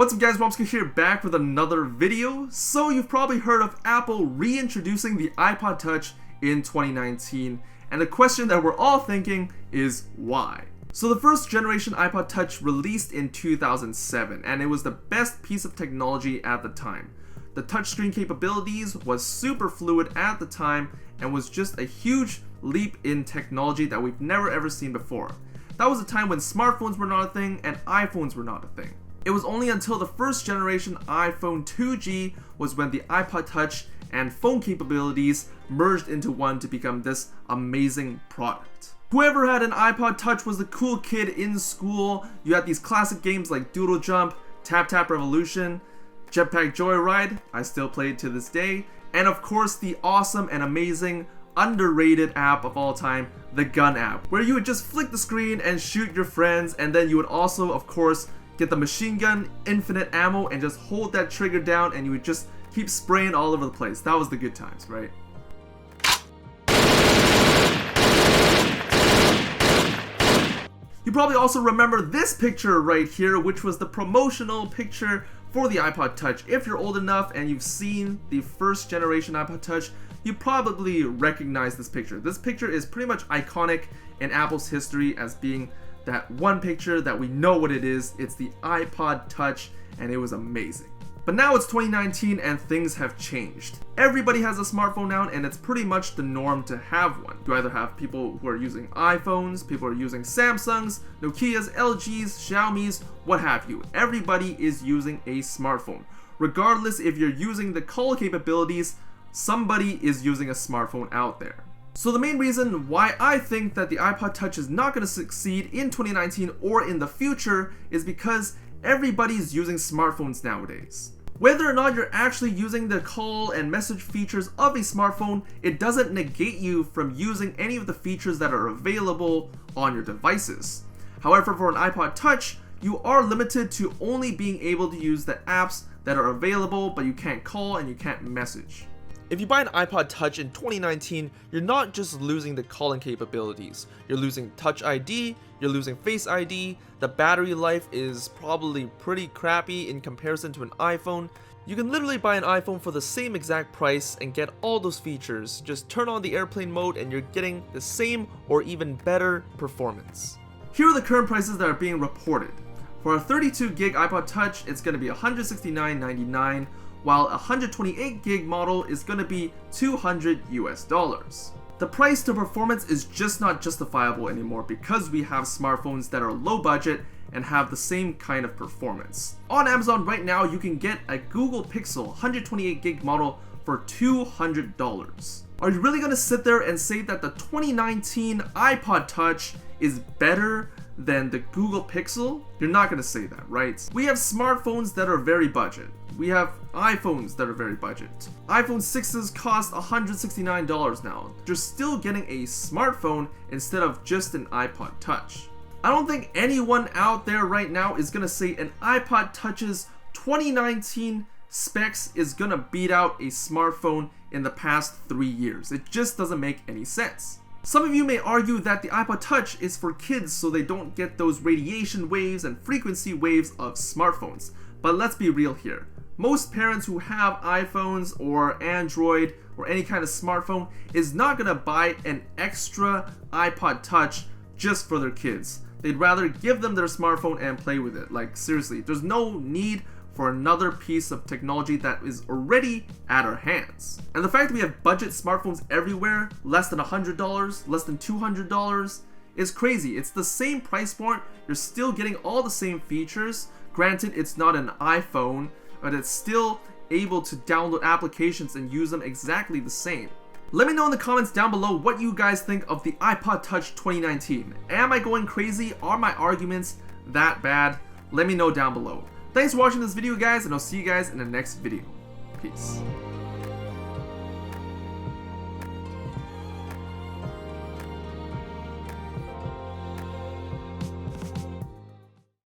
What's up guys, Romsicle here, back with another video. So you've probably heard of Apple reintroducing the iPod Touch in 2019, and the question that we're all thinking is why? So the first generation iPod Touch released in 2007, and it was the best piece of technology at the time. The touchscreen capabilities was super fluid at the time and was just a huge leap in technology that we've never ever seen before. That was a time when smartphones were not a thing and iPhones were not a thing. It was only until the first generation iPhone 2G was when the iPod Touch and phone capabilities merged into one to become this amazing product. Whoever had an iPod Touch was the cool kid in school. You had these classic games like Doodle Jump, Tap Tap Revolution, Jetpack Joyride, I still play it to this day, and of course the awesome and amazing underrated app of all time, the Gun app, where you would just flick the screen and shoot your friends, and then you would also of course get the machine gun, infinite ammo, and just hold that trigger down and you would just keep spraying all over the place. That was the good times, right? You probably also remember this picture right here, which was the promotional picture for the iPod Touch. If you're old enough and you've seen the first generation iPod Touch, you probably recognize this picture. This picture is pretty much iconic in Apple's history as being that one picture that we know what it is. It's the iPod Touch, and it was amazing. But now it's 2019 and things have changed. Everybody has a smartphone now, and it's pretty much the norm to have one. You either have people who are using iPhones, people are using Samsungs, Nokias, LGs, Xiaomis, what have you. Everybody is using a smartphone. Regardless if you're using the call capabilities, somebody is using a smartphone out there. So the main reason why I think that the iPod Touch is not going to succeed in 2019 or in the future is because everybody's using smartphones nowadays. Whether or not you're actually using the call and message features of a smartphone, it doesn't negate you from using any of the features that are available on your devices. However, for an iPod Touch, you are limited to only being able to use the apps that are available, but you can't call and you can't message. If you buy an iPod Touch in 2019, you're not just losing the calling capabilities. You're losing Touch ID, you're losing Face ID, the battery life is probably pretty crappy in comparison to an iPhone. You can literally buy an iPhone for the same exact price and get all those features. Just turn on the airplane mode and you're getting the same or even better performance. Here are the current prices that are being reported. For a 32 gig iPod Touch, it's going to be $169.99. while a 128 gig model is going to be $200 US. The price to performance is just not justifiable anymore because we have smartphones that are low budget and have the same kind of performance. On Amazon right now, you can get a Google Pixel 128 gig model for $200. Are you really going to sit there and say that the 2019 iPod Touch is better than the Google Pixel? You're not going to say that, right? We have smartphones that are very budget. We have iPhones that are very budget. iPhone 6s cost $169 now. You're still getting a smartphone instead of just an iPod Touch. I don't think anyone out there right now is going to say an iPod Touch's 2019 specs is going to beat out a smartphone in the past 3 years. It just doesn't make any sense. Some of you may argue that the iPod Touch is for kids so they don't get those radiation waves and frequency waves of smartphones. But let's be real here. Most parents who have iPhones or Android or any kind of smartphone is not going to buy an extra iPod Touch just for their kids. They'd rather give them their smartphone and play with it. Like seriously, there's no need for another piece of technology that is already at our hands. And the fact that we have budget smartphones everywhere, less than $100, less than $200, is crazy. It's the same price point, you're still getting all the same features. Granted, it's not an iPhone, but it's still able to download applications and use them exactly the same. Let me know in the comments down below what you guys think of the iPod Touch 2019. Am I going crazy? Are my arguments that bad? Let me know down below. Thanks for watching this video guys, and I'll see you guys in the next video. Peace.